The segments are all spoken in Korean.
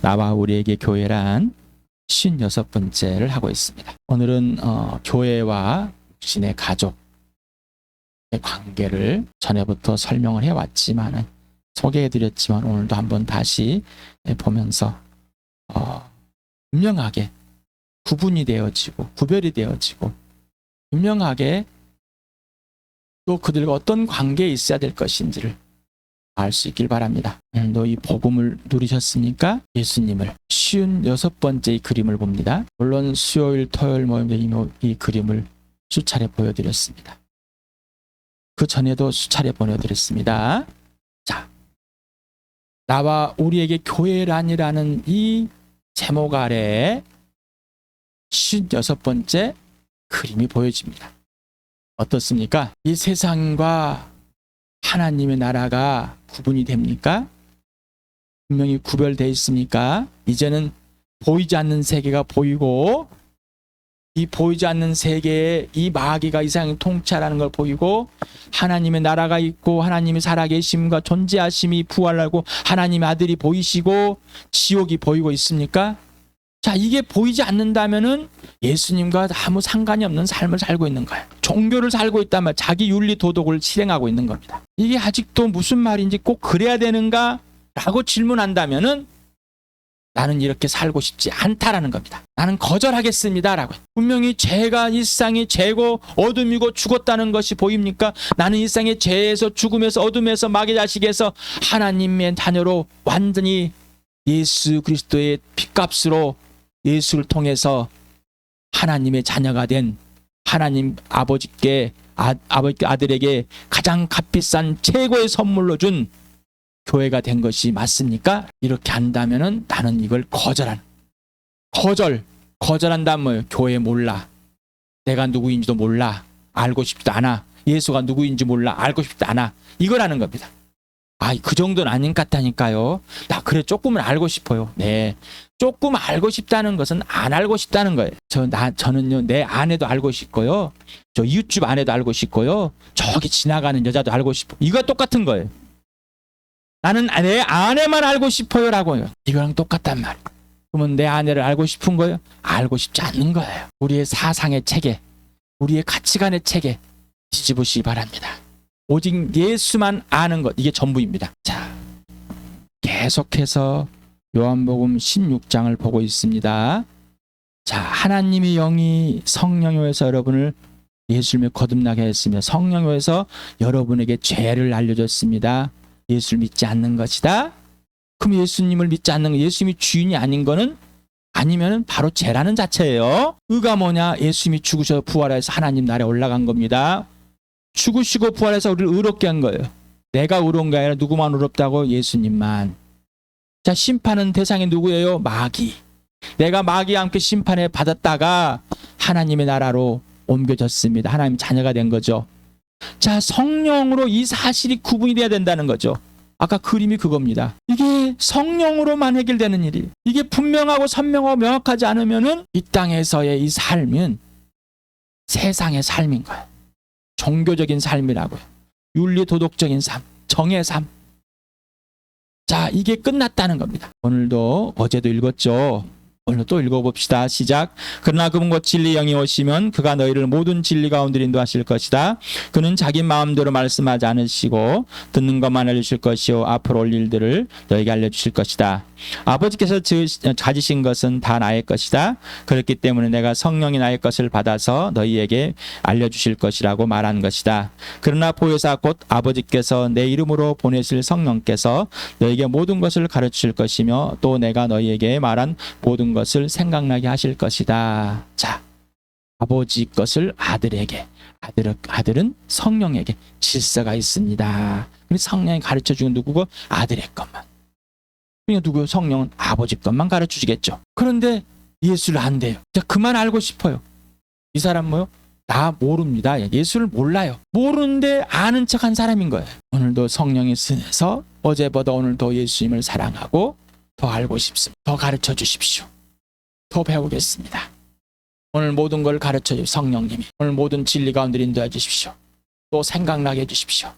나와 우리에게 교회란 56번째를 하고 있습니다. 오늘은 교회와 신의 가족의 관계를 전에부터 설명을 해왔지만 소개해드렸지만 오늘도 한번 다시 보면서 분명하게 구분이 되어지고 구별이 되어지고 분명하게 또 그들과 어떤 관계에 있어야 될 것인지를 알 수 있길 바랍니다. 오늘도 이 복음을 누리셨습니까? 예수님을 56번째 이 그림을 봅니다. 물론 수요일 토요일 모임에 이 그림을 수차례 보여드렸습니다. 그 전에도 수차례 보여드렸습니다. 자, 나와 우리에게 교회란이라는 이 제목 아래에 56번째 그림이 보여집니다. 어떻습니까? 이 세상과 하나님의 나라가 구분이 됩니까? 분명히 구별되어 있습니까? 이제는 보이지 않는 세계가 보이고 이 보이지 않는 세계에 이 마귀가 이 세상을 통치하라는 걸 보이고 하나님의 나라가 있고 하나님의 살아계심과 존재하심이 부활하고 하나님의 아들이 보이시고 지옥이 보이고 있습니까? 자, 이게 보이지 않는다면은 예수님과 아무 상관이 없는 삶을 살고 있는 거예요. 종교를 살고 있다면 자기 윤리 도덕을 실행하고 있는 겁니다. 이게 아직도 무슨 말인지 꼭 그래야 되는가? 라고 질문한다면은 나는 이렇게 살고 싶지 않다라는 겁니다. 나는 거절하겠습니다. 라고. 분명히 죄가 일상의 죄고 어둠이고 죽었다는 것이 보입니까? 나는 일상의 죄에서 죽음에서 어둠에서 마귀 자식에서 하나님의 자녀로 완전히 예수 그리스도의 핏값으로 예수를 통해서 하나님의 자녀가 된 하나님 아버지께 아들에게 가장 값비싼 최고의 선물로 준 교회가 된 것이 맞습니까? 이렇게 한다면은 나는 이걸 거절한다면 뭐예요? 교회 몰라. 내가 누구인지도 몰라. 알고 싶지도 않아. 예수가 누구인지 몰라. 알고 싶지도 않아. 이거라는 겁니다. 그 정도는 아닌 것 같다니까요. 나 그래 조금은 알고 싶어요. 네, 조금 알고 싶다는 것은 안 알고 싶다는 거예요. 저는요 내 아내도 알고 싶고요. 저 이웃집 아내도 알고 싶고요. 저기 지나가는 여자도 알고 싶어. 이거 똑같은 거예요. 나는 내 아내만 알고 싶어요라고요. 이거랑 똑같단 말이에요. 그러면 내 아내를 알고 싶은 거예요? 알고 싶지 않는 거예요. 우리의 사상의 체계, 우리의 가치관의 체계 뒤집으시기 바랍니다. 오직 예수만 아는 것, 이게 전부입니다. 자, 계속해서 요한복음 16장을 보고 있습니다. 자, 하나님의 영이 성령요에서 여러분을 예수님을 거듭나게 했으며 성령요에서 여러분에게 죄를 알려줬습니다. 예수를 믿지 않는 것이다. 그럼 예수님을 믿지 않는 거, 예수님이 주인이 아닌 거는 아니면은 바로 죄라는 자체예요. 의가 뭐냐? 예수님이 죽으셔서 부활해서 하나님 나라에 올라간 겁니다. 죽으시고 부활해서 우리를 의롭게 한 거예요. 내가 의로운 게 아니라 누구만 의롭다고? 예수님만. 자, 심판은 대상이 누구예요? 마귀. 내가 마귀와 함께 심판에 받았다가 하나님의 나라로 옮겨졌습니다. 하나님 자녀가 된 거죠. 자, 성령으로 이 사실이 구분이 돼야 된다는 거죠. 아까 그림이 그겁니다. 이게 성령으로만 해결되는 일이. 이게 분명하고 선명하고 명확하지 않으면은 이 땅에서의 이 삶은 세상의 삶인 거예요. 종교적인 삶이라고요. 윤리 도덕적인 삶, 정의 삶. 자, 이게 끝났다는 겁니다. 오늘도 어제도 읽었죠. 오늘 또 읽어봅시다. 시작. 그러나 그분 곧 진리 영이 오시면 그가 너희를 모든 진리 가운데 인도하실 것이다. 그는 자기 마음대로 말씀하지 않으시고 듣는 것만 알려주실 것이요 앞으로 올 일들을 너희에게 알려주실 것이다. 아버지께서 가지신 것은 다 나의 것이다. 그렇기 때문에 내가 성령이 나의 것을 받아서 너희에게 알려주실 것이라고 말한 것이다. 그러나 보혜사 곧 아버지께서 내 이름으로 보내실 성령께서 너희에게 모든 것을 가르치실 것이며 또 내가 너희에게 말한 모든 것을 생각나게 하실 것이다. 자, 아버지 것을 아들에게, 아들은 성령에게 질서가 있습니다. 성령이 가르쳐주는 누구고? 아들의 것만. 그러니까 누구요? 성령은 아버지 것만 가르쳐주겠죠. 그런데 예수를 안 돼요. 자, 그만 알고 싶어요. 이 사람 뭐요? 나 모릅니다. 예수를 몰라요. 모르는데 아는 척한 사람인 거예요. 오늘도 성령이 쓰내서 어제보다 오늘 더 예수님을 사랑하고 더 알고 싶습니다. 더 가르쳐 주십시오. 더 배우겠습니다. 오늘 모든 걸 가르쳐 주십시오. 성령님이 오늘 모든 진리 가운데 인도해 주십시오. 또 생각나게 해 주십시오.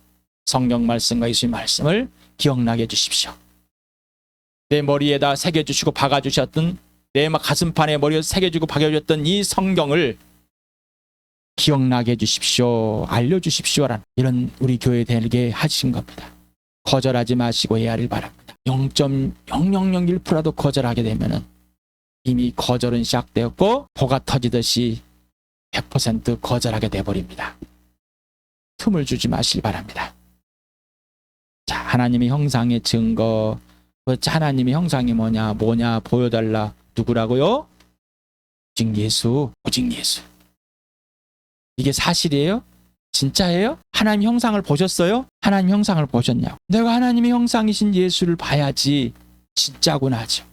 성경 말씀과 예수의 말씀을 기억나게 해 주십시오. 내 머리에다 새겨주시고 박아주셨던, 내 가슴판에 머리에 새겨주고 박아주셨던 이 성경을 기억나게 해주십시오. 알려주십시오라는 이런 우리 교회 되게 하신 겁니다. 거절하지 마시고 해야 하길 바랍니다. 0.0001%라도 거절하게 되면은 이미 거절은 시작되었고 포가 터지듯이 100% 거절하게 돼버립니다. 틈을 주지 마시기 바랍니다. 자, 하나님의 형상의 증거. 하나님의 형상이 뭐냐 보여달라. 누구라고요? 오직 예수. 오직 예수. 이게 사실이에요? 진짜예요? 하나님 형상을 보셨어요? 하나님 형상을 보셨냐고. 내가 하나님의 형상이신 예수를 봐야지 진짜구나 하죠.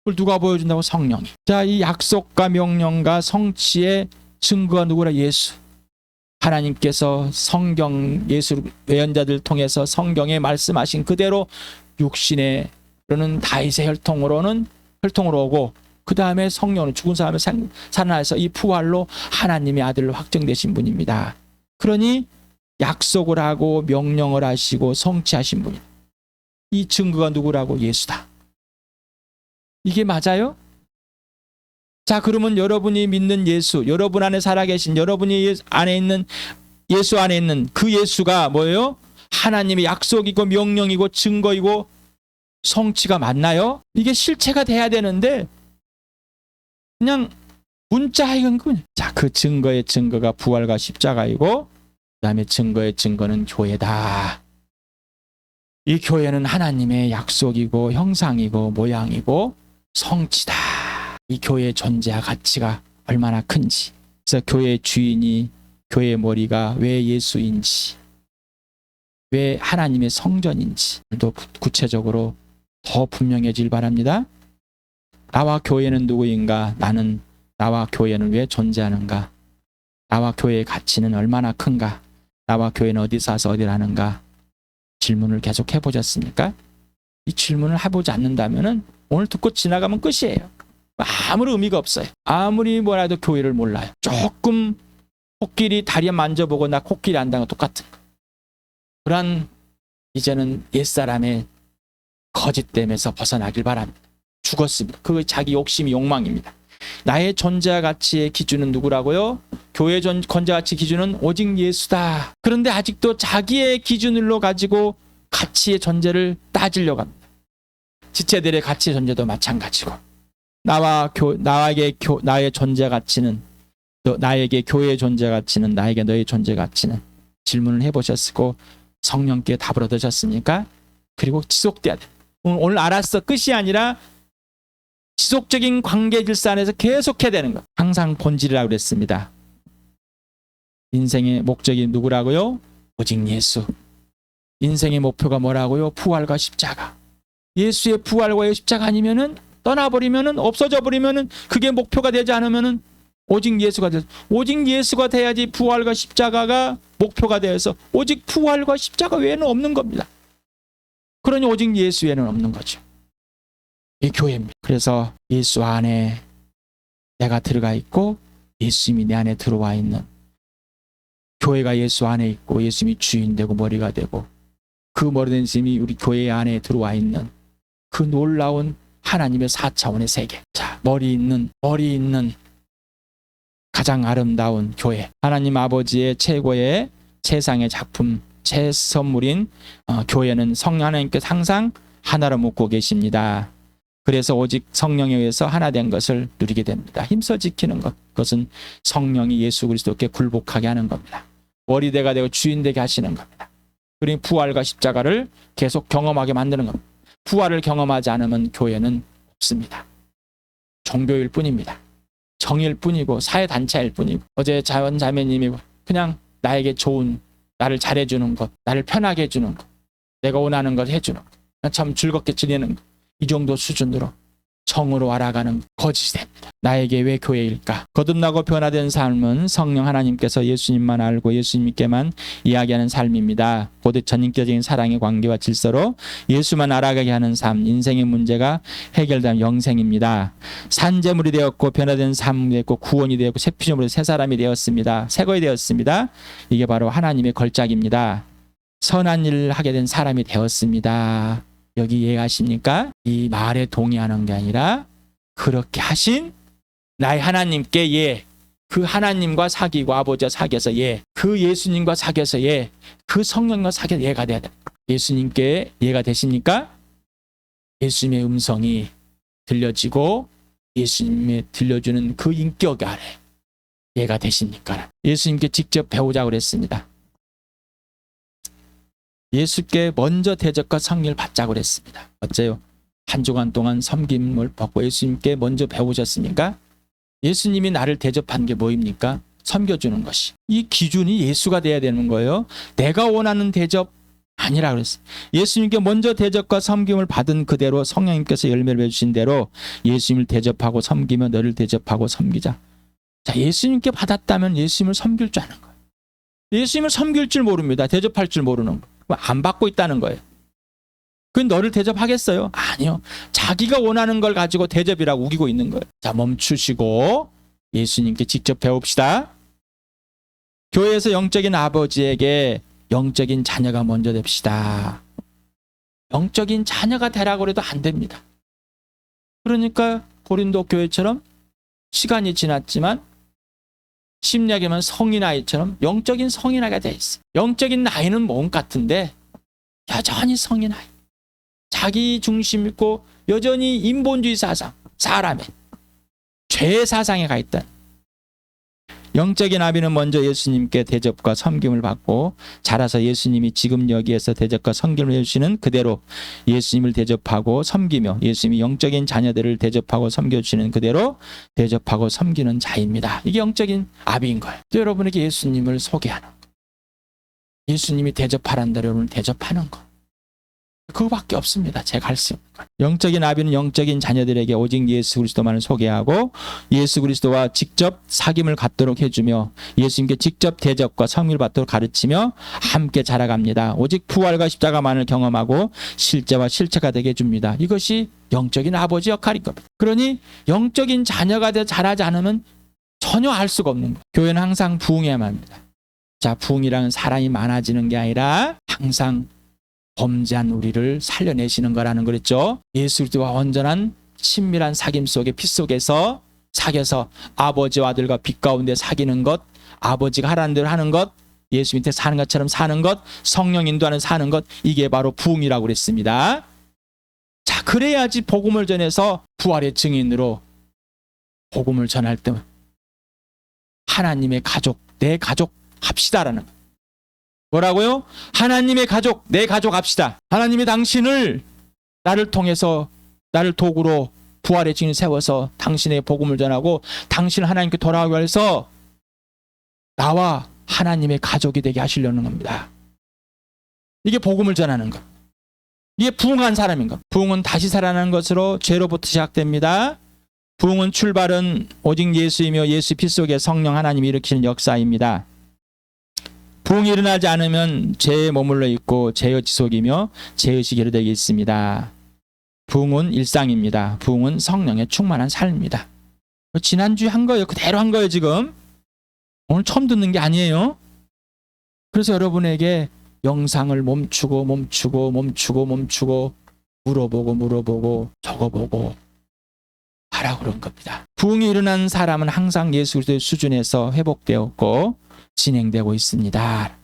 그걸 누가 보여준다고? 성령이. 자, 이 약속과 명령과 성취의 증거가 누구라? 예수. 하나님께서 성경, 예수 예언자들 통해서 성경에 말씀하신 그대로 육신에로는 다윗의 혈통으로 오고, 그 다음에 성령은 죽은 사람을 살아나서 이 부활로 하나님의 아들로 확정되신 분입니다. 그러니 약속을 하고 명령을 하시고 성취하신 분입니다. 이 증거가 누구라고? 예수다. 이게 맞아요? 자, 그러면 여러분이 믿는 예수, 여러분 안에 살아계신, 여러분이 안에 있는 예수 안에 있는 그 예수가 뭐예요? 하나님의 약속이고 명령이고 증거이고 성취가 맞나요? 이게 실체가 돼야 되는데 그냥 문자이건 그냥. 자, 그 증거의 증거가 부활과 십자가이고, 그 다음에 증거의 증거는 교회다. 이 교회는 하나님의 약속이고 형상이고 모양이고 성취다. 이 교회의 존재와 가치가 얼마나 큰지, 그래서 교회의 주인이, 교회의 머리가 왜 예수인지, 왜 하나님의 성전인지 또 구체적으로 더 분명해질 바랍니다. 나와 교회는 누구인가? 나와 교회는 왜 존재하는가? 나와 교회의 가치는 얼마나 큰가? 나와 교회는 어디서 와서 어디를 하는가? 질문을 계속 해보셨습니까? 이 질문을 해보지 않는다면 오늘 듣고 지나가면 끝이에요. 아무런 의미가 없어요. 아무리 뭐라도 교회를 몰라요. 조금 코끼리 다리 만져보고 나 코끼리 안다는 거 똑같은 거. 그런 이제는 옛사람의 거짓됨에서 벗어나길 바랍니다. 죽었습니다. 그 자기 욕심이 욕망입니다. 나의 존재와 가치의 기준은 누구라고요? 교회의 존재와 가치 기준은 오직 예수다. 그런데 아직도 자기의 기준으로 가지고 가치의 존재를 따지려고 합니다. 지체들의 가치의 존재도 마찬가지고, 나의 존재 가치는, 나에게 교회의 존재 가치는, 나에게 너의 존재 가치는, 질문을 해보셨고 성령께 답을 얻으셨습니까? 그리고 지속돼야 돼. 오늘 알았어 끝이 아니라 지속적인 관계 질서 안에서 계속해야 되는 것. 항상 본질이라고 그랬습니다. 인생의 목적이 누구라고요? 오직 예수. 인생의 목표가 뭐라고요? 부활과 십자가. 예수의 부활과 십자가 아니면은, 떠나버리면은, 없어져 버리면은, 그게 목표가 되지 않으면은 오직 예수가 돼서, 오직 예수가 돼야지 부활과 십자가가 목표가 되어서, 오직 부활과 십자가 외에는 없는 겁니다. 그러니 오직 예수 외에는 없는 거죠. 이 교회입니다. 그래서 예수 안에 내가 들어가 있고 예수님이 내 안에 들어와 있는, 교회가 예수 안에 있고 예수님이 주인 되고 머리가 되고, 그 머리된 예수님이 우리 교회 안에 들어와 있는 그 놀라운 하나님의 4차원의 세계. 자, 머리 있는 가장 아름다운 교회, 하나님 아버지의 최고의 세상의 작품, 제 선물인 교회는 성령 하나님께서 항상 하나로 묶고 계십니다. 그래서 오직 성령에 의해서 하나 된 것을 누리게 됩니다. 힘써 지키는 것, 그것은 성령이 예수 그리스도께 굴복하게 하는 겁니다. 머리대가 되고 주인 되게 하시는 겁니다. 그리고 부활과 십자가를 계속 경험하게 만드는 겁니다. 부활을 경험하지 않으면 교회는 없습니다. 종교일 뿐입니다. 정일 뿐이고 사회단체일 뿐이고, 어제 자원자매님이 그냥 나에게 좋은, 나를 잘해주는 것, 나를 편하게 해주는 것, 내가 원하는 것 해주는 것, 참 즐겁게 지내는 것, 이 정도 수준으로 정으로 알아가는 거짓이 됩니다. 나에게 왜 교회일까? 거듭나고 변화된 삶은 성령 하나님께서 예수님만 알고 예수님께만 이야기하는 삶입니다. 곧 전인격적인 사랑의 관계와 질서로 예수만 알아가게 하는 삶, 인생의 문제가 해결되면 영생입니다. 산재물이 되었고 변화된 삶이 되었고 구원이 되었고 새 피조물이 새 사람이 되었습니다. 새 것이 되었습니다. 이게 바로 하나님의 걸작입니다. 선한 일을 하게 된 사람이 되었습니다. 여기 이해하십니까? 이 말에 동의하는 게 아니라 그렇게 하신 나의 하나님께 예, 그 하나님과 사귀고 아버지와 사귀어서 예, 그 예수님과 사귀어서 예, 그 성령과 사귀어서 예가 돼야 돼. 예수님께 예가 되십니까? 예수님의 음성이 들려지고 예수님의 들려주는 그 인격 아래 예가 되십니까? 예수님께 직접 배우자고 그랬습니다. 예수께 먼저 대접과 성령을 받자고 그랬습니다. 어째요? 한 주간 동안 섬김을 받고 예수님께 먼저 배우셨습니까? 예수님이 나를 대접한 게 뭐입니까? 섬겨주는 것이. 이 기준이 예수가 돼야 되는 거예요. 내가 원하는 대접 아니라 그랬어요. 예수님께 먼저 대접과 섬김을 받은 그대로 성령님께서 열매를 맺으신 대로 예수님을 대접하고 섬기며 너를 대접하고 섬기자. 자, 예수님께 받았다면 예수님을 섬길 줄 아는 거예요. 예수님을 섬길 줄 모릅니다. 대접할 줄 모르는 거예요. 안 받고 있다는 거예요. 그 너를 대접하겠어요? 아니요. 자기가 원하는 걸 가지고 대접이라고 우기고 있는 거예요. 자, 멈추시고 예수님께 직접 배웁시다. 교회에서 영적인 아버지에게 영적인 자녀가 먼저 됩시다. 영적인 자녀가 되라고 해도 안 됩니다. 그러니까 고린도 교회처럼 시간이 지났지만 심리학에만 성인아이처럼 영적인 성인아이가 돼 있어요. 영적인 나이는 몸 같은데 여전히 성인아이. 자기 중심 있고 여전히 인본주의 사상, 사람의 죄 사상에 가 있다. 영적인 아비는 먼저 예수님께 대접과 섬김을 받고 자라서 예수님이 지금 여기에서 대접과 섬김을 해주시는 그대로 예수님을 대접하고 섬기며 예수님이 영적인 자녀들을 대접하고 섬겨주시는 그대로 대접하고 섬기는 자입니다. 이게 영적인 아비인 거예요. 여러분에게 예수님을 소개하는 거. 예수님이 대접하라는 대로 여러분을 대접하는 거. 그거밖에 없습니다. 제가 할 수 있는 것. 영적인 아비는 영적인 자녀들에게 오직 예수 그리스도만을 소개하고 예수 그리스도와 직접 사귐을 갖도록 해주며 예수님께 직접 대접과 섬기를 받도록 가르치며 함께 자라갑니다. 오직 부활과 십자가만을 경험하고 실제와 실체가 되게 해줍니다. 이것이 영적인 아버지 역할인 겁니다. 그러니 영적인 자녀가 되어 자라지 않으면 전혀 알 수가 없는 거예요. 교회는 항상 부흥해야만 합니다. 자, 부흥이라는 사람이 많아지는 게 아니라 항상 범죄한 우리를 살려내시는 거라는 거랬죠. 예수 그리스도와 온전한 친밀한 사귐 속에 피 속에서 사귀어서 아버지와 아들과 빛 가운데 사귀는 것, 아버지가 하라는 대로 하는 것, 예수 밑에 사는 것처럼 사는 것, 성령 인도하는 사는 것, 이게 바로 부흥이라고 그랬습니다. 자, 그래야지 복음을 전해서 부활의 증인으로 복음을 전할 때 하나님의 가족, 내 가족 합시다라는 것. 뭐라고요? 하나님의 가족, 내 가족 합시다. 하나님이 당신을 나를 통해서 나를 도구로 부활의 증인 세워서 당신의 복음을 전하고 당신을 하나님께 돌아가게 해서 나와 하나님의 가족이 되게 하시려는 겁니다. 이게 복음을 전하는 것. 이게 부흥한 사람인 것. 부흥은 다시 살아나는 것으로 죄로부터 시작됩니다. 부흥은 출발은 오직 예수이며 예수 피 속에 성령 하나님이 일으키는 역사입니다. 부흥이 일어나지 않으면 죄에 머물러 있고 죄의 지속이며 죄의식이 되게 있습니다. 부흥은 일상입니다. 부흥은 성령에 충만한 삶입니다. 지난주에 한 거예요. 그대로 한 거예요 지금. 오늘 처음 듣는 게 아니에요. 그래서 여러분에게 영상을 멈추고 물어보고 적어보고 하라고 그런 겁니다. 부흥이 일어난 사람은 항상 예수 그리스도의 수준에서 회복되었고 진행되고 있습니다.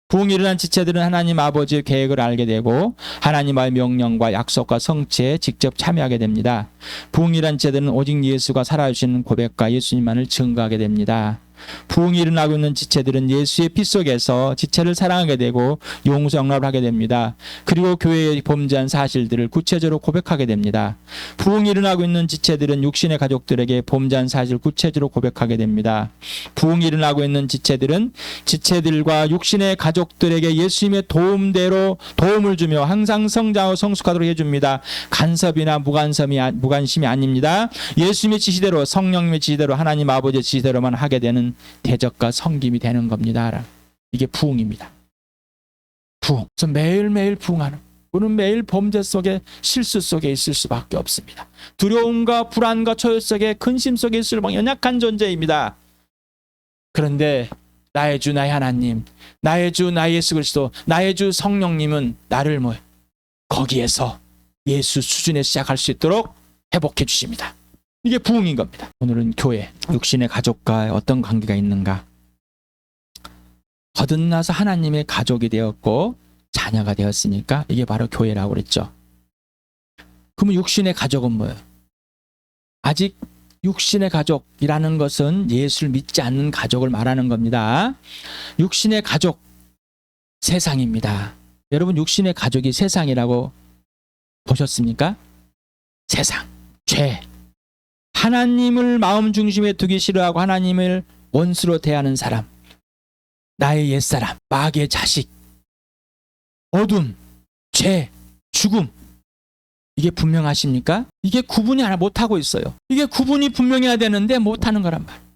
부흥이 일어난 지체들은 하나님 아버지의 계획을 알게 되고 하나님의 명령과 약속과 성취에 직접 참여하게 됩니다. 부흥이 일어난 지체들은 오직 예수가 살아주시는 고백과 예수님만을 증거하게 됩니다. 부흥이 일어나고 있는 지체들은 예수의 피 속에서 지체를 사랑하게 되고 용서영납을 하게 됩니다. 그리고 교회의 범죄한 사실들을 구체적으로 고백하게 됩니다. 부흥이 일어나고 있는 지체들은 육신의 가족들에게 범죄한 사실을 구체적으로 고백하게 됩니다. 부흥이 일어나고 있는 지체들은 지체들과 육신의 가족들에게 예수님의 도움대로 도움을 주며 항상 성장하고 성숙하도록 해줍니다. 간섭이나 무관심이 아닙니다. 예수님의 지시대로 성령님의 지시대로 하나님 아버지의 지시대로만 하게 되는 대접과 섬김이 되는 겁니다. 이게 부흥입니다. 부흥. 그래서 매일매일 부흥하는. 우리는 매일 범죄 속에 실수 속에 있을 수밖에 없습니다. 두려움과 불안과 초요 속에 근심 속에 있을 연약한 존재입니다. 그런데 나의 주 나의 하나님, 나의 주 나의 예수 그리스도, 나의 주 성령님은 나를 거기에서 예수 수준에 시작할 수 있도록 회복해 주십니다. 이게 부흥인 겁니다. 오늘은 교회, 육신의 가족과 어떤 관계가 있는가? 거듭나서 하나님의 가족이 되었고 자녀가 되었으니까 이게 바로 교회라고 그랬죠. 그러면 육신의 가족은 뭐예요? 아직 육신의 가족이라는 것은 예수를 믿지 않는 가족을 말하는 겁니다. 육신의 가족, 세상입니다. 여러분, 육신의 가족이 세상이라고 보셨습니까? 세상, 죄. 하나님을 마음 중심에 두기 싫어하고 하나님을 원수로 대하는 사람, 나의 옛사람, 마귀의 자식, 어둠, 죄, 죽음. 이게 분명하십니까? 이게 구분이 하나 못하고 있어요. 이게 구분이 분명해야 되는데 못하는 거란 말이에요.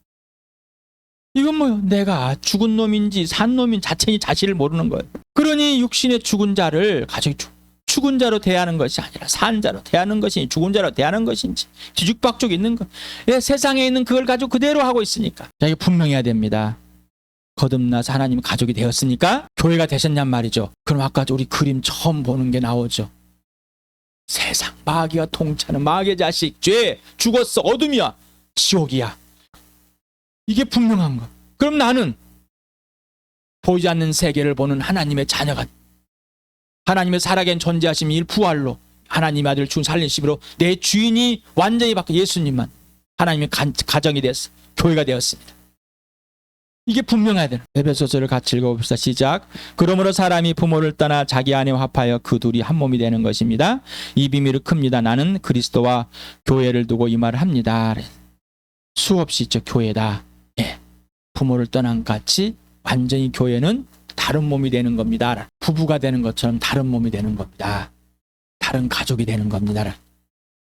이건 뭐요? 내가 죽은 놈인지 산 놈인 자체니 자신을 모르는 거예요. 그러니 육신의 죽은 자를 가족이 죽은 자로 대하는 것이 아니라 산 자로 대하는 것인지 죽은 자로 대하는 것인지 뒤죽박죽 있는 것. 예, 세상에 있는 그걸 가지고 그대로 하고 있으니까. 자, 이게 분명해야 됩니다. 거듭나서 하나님 가족이 되었으니까 교회가 되셨냔 말이죠. 그럼 아까 우리 그림 처음 보는 게 나오죠. 세상, 마귀가 통치하는 마귀의 자식, 죄, 죽었어, 어둠이야, 지옥이야. 이게 분명한 거. 그럼 나는 보이지 않는 세계를 보는 하나님의 자녀가, 하나님의 살아계신 존재하심 일 부활로 하나님의 아들 죽은 살리심으로 내 주인이 완전히 바뀌어 예수님만 하나님의 가정이 됐어, 교회가 되었습니다. 이게 분명해야 돼요. 에베소서를 같이 읽어봅시다. 시작. 그러므로 사람이 부모를 떠나 자기 아내와 합하여 그 둘이 한 몸이 되는 것입니다. 이 비밀이 큽니다. 나는 그리스도와 교회를 두고 이 말을 합니다. 수없이 있죠. 교회다. 예. 부모를 떠난 같이 완전히 교회는 다른 몸이 되는 겁니다. 부부가 되는 것처럼 다른 몸이 되는 겁니다. 다른 가족이 되는 겁니다.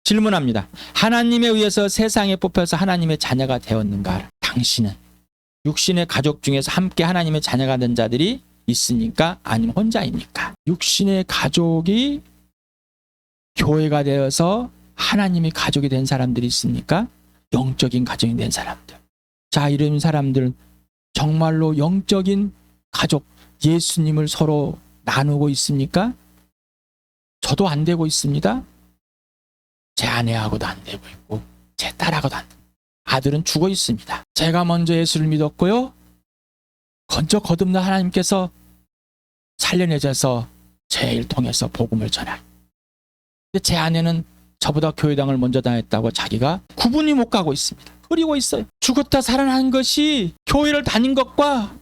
질문합니다. 하나님에 의해서 세상에 뽑혀서 하나님의 자녀가 되었는가? 당신은 육신의 가족 중에서 함께 하나님의 자녀가 된 자들이 있습니까? 아니면 혼자입니까? 육신의 가족이 교회가 되어서 하나님의 가족이 된 사람들이 있습니까? 영적인 가정이 된 사람들. 자, 이런 사람들 정말로 영적인 가족, 예수님을 서로 나누고 있습니까? 저도 안 되고 있습니다. 제 아내하고도 안 되고 있고 제 딸하고도 안 되고, 아들은 죽어 있습니다. 제가 먼저 예수를 믿었고요. 먼저 거듭나 하나님께서 살려내셔서 제일 통해서 복음을 전할. 근데 제 아내는 저보다 교회당을 먼저 다녔다고 자기가 구분이 못 가고 있습니다. 그리고 있어요. 죽었다 살아난 것이 교회를 다닌 것과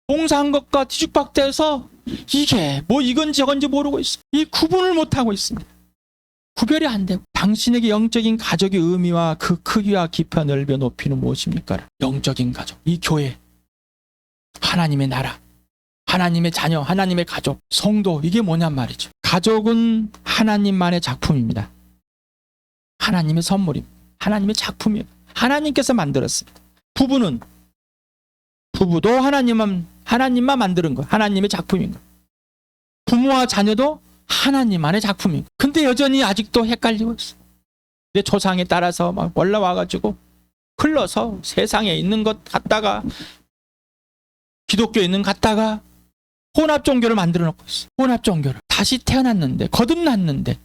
봉사한 것과 뒤죽박대해서 이게 뭐 이건지 저건지 모르고 있어요. 이 구분을 못 하고 있습니다. 구별이 안 되고. 당신에게 영적인 가족의 의미와 그 크기와 깊이와 넓이와 높이는 무엇입니까? 영적인 가족, 이 교회, 하나님의 나라, 하나님의 자녀, 하나님의 가족, 성도, 이게 뭐냔 말이죠. 가족은 하나님만의 작품입니다. 하나님의 선물입니다. 하나님의 작품이에요. 하나님께서 만들었습니다. 부부도 하나님만 만드는 거예요. 하나님의 작품인 거예요. 부모와 자녀도 하나님만의 작품이에요. 근데 여전히 아직도 헷갈리고 있어요. 내 조상에 따라서 막 올라와가지고 흘러서 세상에 있는 것 갖다가 기독교에 있는 것 갖다가 혼합 종교를 만들어 놓고 있어요. 혼합 종교를. 다시 태어났는데, 거듭났는데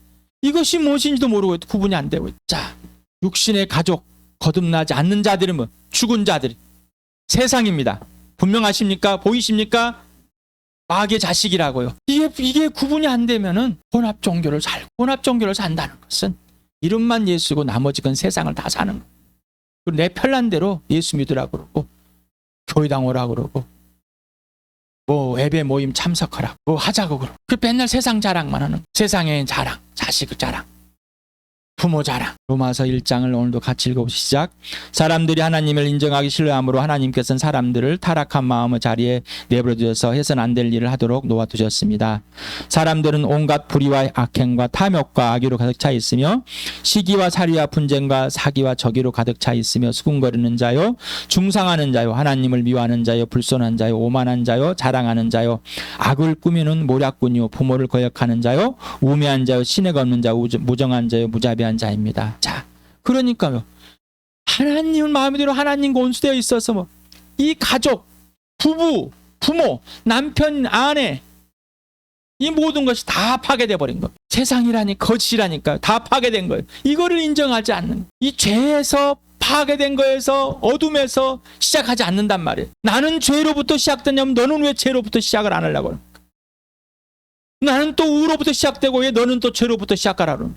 이것이 무엇인지도 모르고 구분이 안 되고 있어요. 자, 육신의 가족, 거듭나지 않는 자들은 뭐? 죽은 자들이 세상입니다. 분명하십니까? 보이십니까? 마귀의 자식이라고요. 이게 구분이 안 되면은 혼합 종교를 산다는 것은 이름만 예수고 나머지 건 세상을 다 사는 거예요. 그리고 내 편한 대로 예수 믿으라 그러고 교회당 오라 그러고 뭐 예배 모임 참석하라 뭐 하자고 그러고 그 맨날 세상 자랑만 하는 거예요. 세상의 자랑, 자식 자랑, 부모 자랑. 로마서 1장을 오늘도 같이 읽어보시죠. 사람들이 하나님을 인정하기 싫어함으로 하나님께서는 사람들을 타락한 마음의 자리에 내버려 두셔서 해서는 안 될 일을 하도록 놓아두셨습니다. 사람들은 온갖 불의와 악행과 탐욕과 악의로 가득 차 있으며 시기와 살이와 분쟁과 사기와 저기로 가득 차 있으며 수군거리는 자요, 중상하는 자요, 하나님을 미워하는 자요, 불손한 자요, 오만한 자요, 자랑하는 자요, 악을 꾸미는 모략꾼이요, 부모를 거역하는 자요, 우매한 자요, 신뢰가 없는 자요, 무정한 자요, 무자비한 자입니다. 자, 그러니까요. 하나님은 마음대로 하나님과 온수되어 있어서 뭐 이 가족, 부부, 부모, 남편, 아내, 이 모든 것이 다 파괴돼 버린 거예요. 세상이라니 거짓이라니까 다 파괴된 거예요. 이거를 인정하지 않는 이 죄에서 파괴된 거에서 어둠에서 시작하지 않는단 말이에요. 나는 죄로부터 시작됐냐면 너는 왜 죄로부터 시작을 안 하려고 그래? 나는 또 의로부터 시작되고 왜 너는 또 죄로부터 시작하라고?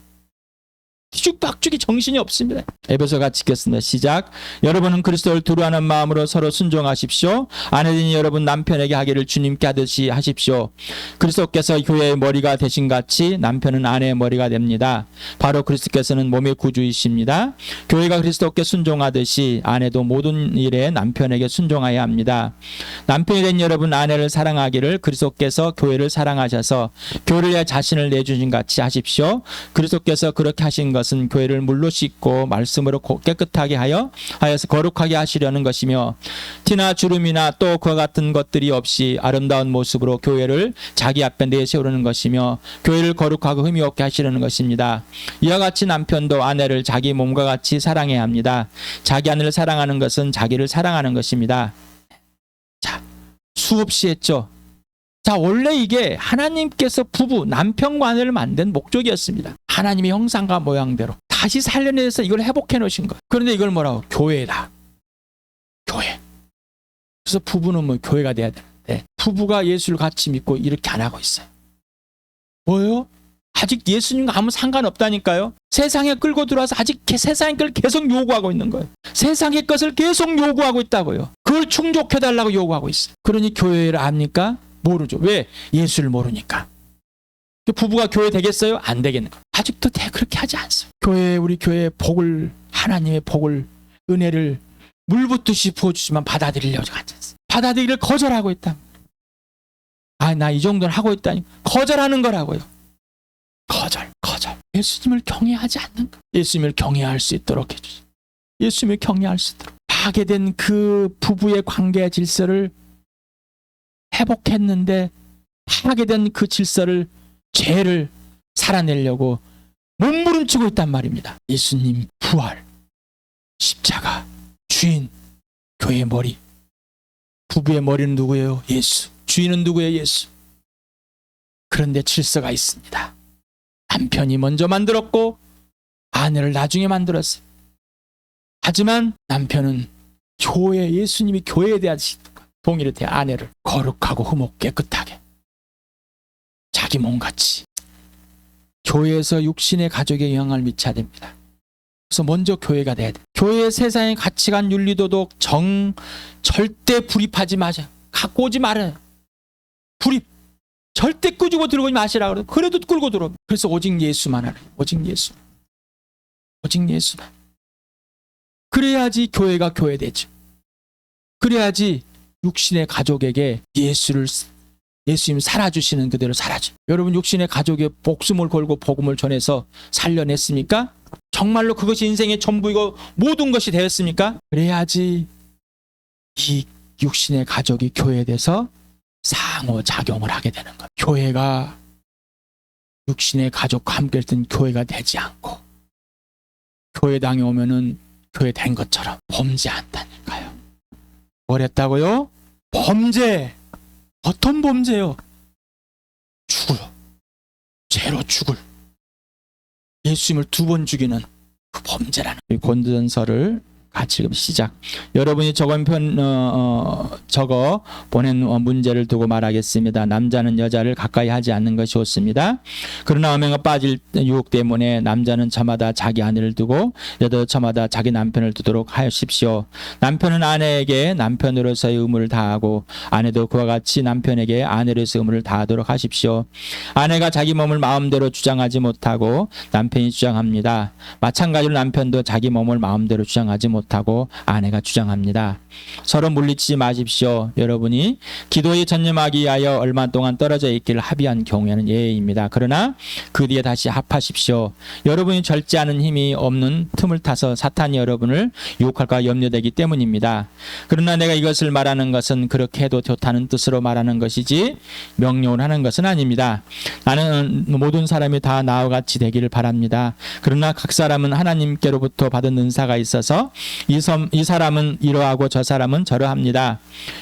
뒤죽박죽이 정신이 없습니다. 에베소 같이 읽겠습니다. 시작. 여러분은 그리스도를 두루하는 마음으로 서로 순종하십시오. 아내들이 여러분 남편에게 하기를 주님께 하듯이 하십시오. 그리스도께서 교회의 머리가 되신 같이 남편은 아내의 머리가 됩니다. 바로 그리스도께서는 몸의 구주이십니다. 교회가 그리스도께 순종하듯이 아내도 모든 일에 남편에게 순종해야 합니다. 남편이 된 여러분 아내를 사랑하기를 그리스도께서 교회를 사랑하셔서 교회를 위해 자신을 내주신 같이 하십시오. 그리스도께서 그렇게 하신 것은 교회를 물로 씻고 말씀으로 깨끗하게 하여서 거룩하게 하시려는 것이며 티나 주름이나 또 그와 같은 것들이 없이 아름다운 모습으로 교회를 자기 앞에 내세우려는 것이며 교회를 거룩하고 흠이 없게 하시려는 것입니다. 이와 같이 남편도 아내를 자기 몸과 같이 사랑해야 합니다. 자기 아내를 사랑하는 것은 자기를 사랑하는 것입니다. 자, 수없이 했죠. 자, 원래 이게 하나님께서 부부, 남편과 아내를 만든 목적이었습니다. 하나님의 형상과 모양대로 다시 살려내서 이걸 회복해 놓으신 거예요. 그런데 이걸 뭐라고? 교회다. 교회. 그래서 부부는 뭐 교회가 돼야 되는데 부부가 예수를 같이 믿고 이렇게 안 하고 있어요. 뭐예요? 아직 예수님과 아무 상관없다니까요. 세상에 끌고 들어와서 아직 세상의 걸 계속 요구하고 있는 거예요. 세상의 것을 계속 요구하고 있다고요. 그걸 충족해달라고 요구하고 있어요. 그러니 교회를 압니까? 모르죠. 왜? 예수를 모르니까. 부부가 교회 되겠어요? 안 되겠는 거예요. 아직도 그렇게 하지 않습니다. 우리 교회의 복을, 하나님의 복을, 은혜를 물붓듯이 부어주시면 받아들이려고 하지 않습니다. 받아들이기를 거절하고 있다. 나 이 정도는 하고 있다니. 거절하는 거라고요. 거절. 예수님을 경외하지 않는 거. 예수님을 경외할 수 있도록 해주시죠. 예수님을 경외할 수 있도록. 파괴된 그 부부의 관계 질서를 회복했는데 파괴된 그 질서를 죄를 살아내려고 몸부림치고 있단 말입니다. 예수님 부활, 십자가, 주인, 교회의 머리. 부부의 머리는 누구예요? 예수. 주인은 누구예요? 예수. 그런데 질서가 있습니다. 남편이 먼저 만들었고 아내를 나중에 만들었어요. 하지만 남편은 교회, 예수님이 교회에 대한 동의를 대 아내를 거룩하고 흠없 깨끗하게 자기 몸같이 교회에서 육신의 가족에 영향을 미쳐야 됩니다. 그래서 먼저 교회가 돼야 돼. 교회의 세상의 가치관, 윤리도덕, 절대 불입하지 마세요. 갖고 오지 말아요. 불입. 절대 끄집어 들고 마시라 그래요. 그래도 끌고 들어. 그래서 오직 예수만 하래. 오직 예수. 오직 예수만. 그래야지 교회가 교회 되죠. 그래야지 육신의 가족에게 예수님 살아주시는 그대로 살아줘. 여러분 육신의 가족에 목숨을 걸고 복음을 전해서 살려냈습니까? 정말로 그것이 인생의 전부이고 모든 것이 되었습니까? 그래야지 이 육신의 가족이 교회에 대해서 상호작용을 하게 되는 거예요. 교회가 육신의 가족과 함께 있던 교회가 되지 않고 교회당에 오면은 교회 된 것처럼 범죄한다니까요. 뭘 했다고요? 범죄. 어떤 범죄요? 죽어요. 죄로 죽을. 예수님을 2번 죽이는 그 범죄라는. 고린도전서를 같이 읽으면 시작. 여러분이 적어 보낸 문제를 두고 말하겠습니다. 남자는 여자를 가까이 하지 않는 것이 옳습니다. 그러나 음행에 빠질 유혹 때문에 남자는 저마다 자기 아내를 두고 여자도 저마다 자기 남편을 두도록 하십시오. 남편은 아내에게 남편으로서의 의무를 다하고 아내도 그와 같이 남편에게 아내로서의 의무를 다하도록 하십시오. 아내가 자기 몸을 마음대로 주장하지 못하고 남편이 주장합니다. 마찬가지로 남편도 자기 몸을 마음대로 주장하지 못하고 아내가 주장합니다. 서로 물리치지 마십시오. 여러분이 기도에 전념하기 위하여 얼마 동안 떨어져 있기를 합의한 경우에는 예외입니다. 그러나 그 뒤에 다시 합하십시오. 여러분이 절제하는 힘이 없는 틈을 타서 사탄이 여러분을 유혹할까 염려되기 때문입니다. 그러나 내가 이것을 말하는 것은 그렇게 해도 좋다는 뜻으로 말하는 것이지 명령을 하는 것은 아닙니다. 나는 모든 사람이 다 나와 같이 되기를 바랍니다. 그러나 각 사람은 하나님께로부터 받은 은사가 있어서 이 사람은 이러하고 저 사람은 저러합니다.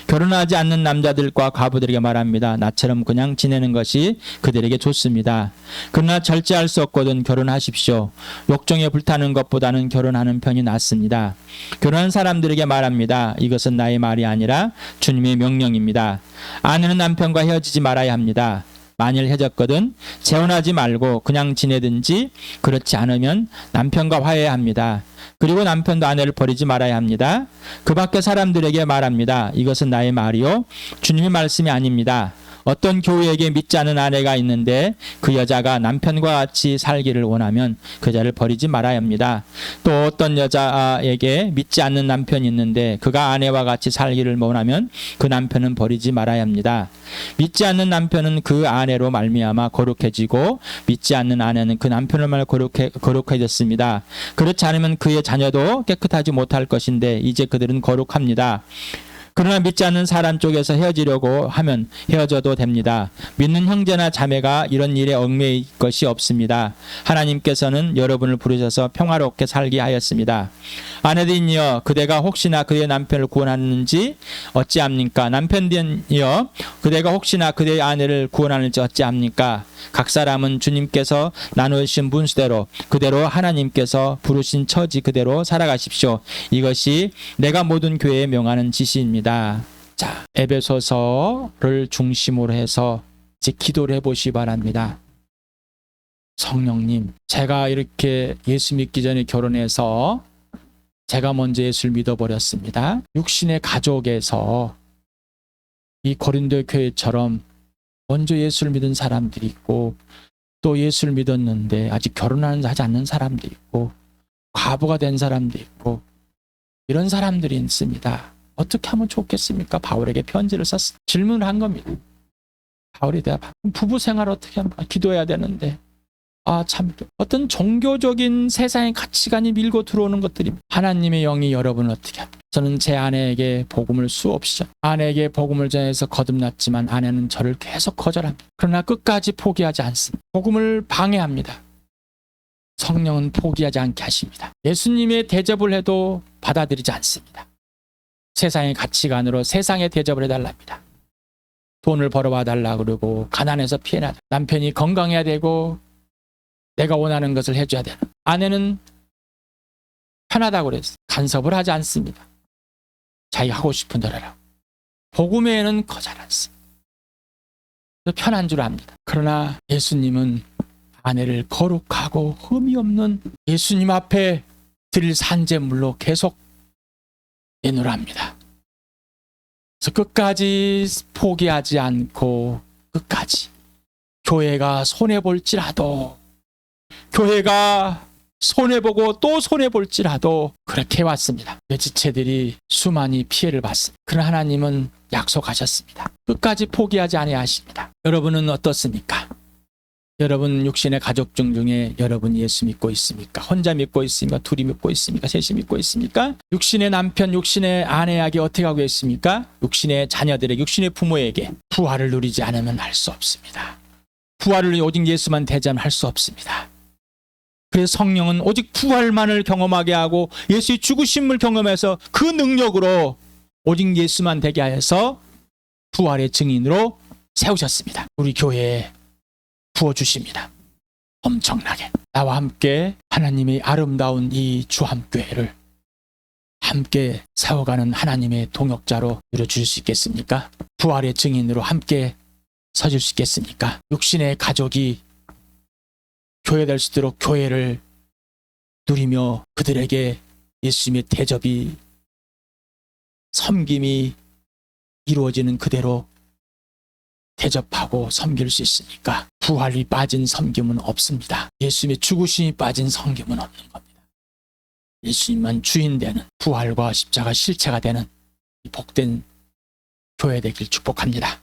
결혼하지 않는 남자들과 과부들에게 말합니다. 나처럼 그냥 지내는 것이 그들에게 좋습니다. 그러나 절제할 수 없거든 결혼하십시오. 욕정에 불타는 것보다는 결혼하는 편이 낫습니다. 결혼한 사람들에게 말합니다. 이것은 나의 말이 아니라 주님의 명령입니다. 아내는 남편과 헤어지지 말아야 합니다. 만일 헤어졌거든 재혼하지 말고 그냥 지내든지 그렇지 않으면 남편과 화해해야 합니다. 그리고 남편도 아내를 버리지 말아야 합니다. 그 밖에 사람들에게 말합니다. 이것은 나의 말이요 주님의 말씀이 아닙니다. 어떤 교회에게 믿지 않는 아내가 있는데 그 여자가 남편과 같이 살기를 원하면 그 여자를 버리지 말아야 합니다. 또 어떤 여자에게 믿지 않는 남편이 있는데 그가 아내와 같이 살기를 원하면 그 남편은 버리지 말아야 합니다. 믿지 않는 남편은 그 아내로 말미암아 거룩해지고 믿지 않는 아내는 그 남편을 말로 거룩해졌습니다. 그렇지 않으면 그의 자녀도 깨끗하지 못할 것인데 이제 그들은 거룩합니다. 그러나 믿지 않는 사람 쪽에서 헤어지려고 하면 헤어져도 됩니다. 믿는 형제나 자매가 이런 일에 얽매일 것이 없습니다. 하나님께서는 여러분을 부르셔서 평화롭게 살게 하였습니다. 아내들이여 그대가 혹시나 그의 남편을 구원하는지 어찌합니까? 남편들이여 그대가 혹시나 그대의 아내를 구원하는지 어찌합니까? 각 사람은 주님께서 나누신 분수대로 그대로 하나님께서 부르신 처지 그대로 살아가십시오. 이것이 내가 모든 교회에 명하는 지시입니다. 자, 에베소서를 중심으로 해서 이제 기도를 해보시기 바랍니다. 성령님, 제가 이렇게 예수 믿기 전에 결혼해서 제가 먼저 예수를 믿어버렸습니다. 육신의 가족에서 이 고린도 교회처럼 먼저 예수를 믿은 사람들이 있고 또 예수를 믿었는데 아직 하지 않는 사람도 있고 과부가 된 사람도 있고 이런 사람들이 있습니다. 어떻게 하면 좋겠습니까? 바울에게 편지를 썼습니다. 질문을 한 겁니다. 바울이 부부 생활 어떻게 하면 기도해야 되는데 참 어떤 종교적인 세상의 가치관이 밀고 들어오는 것들이 하나님의 영이 여러분을 어떻게 합니까? 저는 제 아내에게 복음을 수없이 아내에게 복음을 전해서 거듭났지만 아내는 저를 계속 거절합니다. 그러나 끝까지 포기하지 않습니다. 복음을 방해합니다. 성령은 포기하지 않게 하십니다. 예수님의 대접을 해도 받아들이지 않습니다. 세상의 가치관으로 세상에 대접을 해달랍니다. 돈을 벌어와 달라 그러고 가난해서 피해나 남편이 건강해야 되고 내가 원하는 것을 해줘야 되는 아내는 편하다고 그랬어요. 간섭을 하지 않습니다. 자기가 하고 싶은 대로 하라고. 복음에는 거절 않습니다. 편한 줄 압니다. 그러나 예수님은 아내를 거룩하고 흠이 없는 예수님 앞에 드릴 산제물로 계속 내놓으랍니다. 그래서 끝까지 포기하지 않고 끝까지 교회가 손해볼지라도 교회가 손해보고 또 손해볼지라도 그렇게 해왔습니다. 지체들이 수많이 피해를 봤습니다. 그러나 하나님은 약속하셨습니다. 끝까지 포기하지 아니하십니다. 여러분은 어떻습니까? 여러분 육신의 가족 중에 여러분 예수 믿고 있습니까? 혼자 믿고 있습니까? 둘이 믿고 있습니까? 셋이 믿고 있습니까? 육신의 남편, 육신의 아내에게 어떻게 하고 있습니까? 육신의 자녀들에게, 육신의 부모에게 부활을 누리지 않으면 할 수 없습니다. 부활을 오직 예수만 대자면 할 수 없습니다. 그래서 성령은 오직 부활만을 경험하게 하고 예수의 죽으심을 경험해서 그 능력으로 오직 예수만 되게 하여서 부활의 증인으로 세우셨습니다. 우리 교회에 부어주십니다. 엄청나게 나와 함께 하나님의 아름다운 이 주함교회를 함께 세워가는 하나님의 동역자로 누려주실 수 있겠습니까? 부활의 증인으로 함께 서줄 수 있겠습니까? 육신의 가족이 교회 될 수 있도록 교회를 누리며 그들에게 예수님의 대접이 섬김이 이루어지는 그대로 대접하고 섬길 수 있으니까 부활이 빠진 섬김은 없습니다. 예수님의 죽으심이 빠진 섬김은 없는 겁니다. 예수님만 주인 되는 부활과 십자가 실체가 되는 이 복된 교회 되길 축복합니다.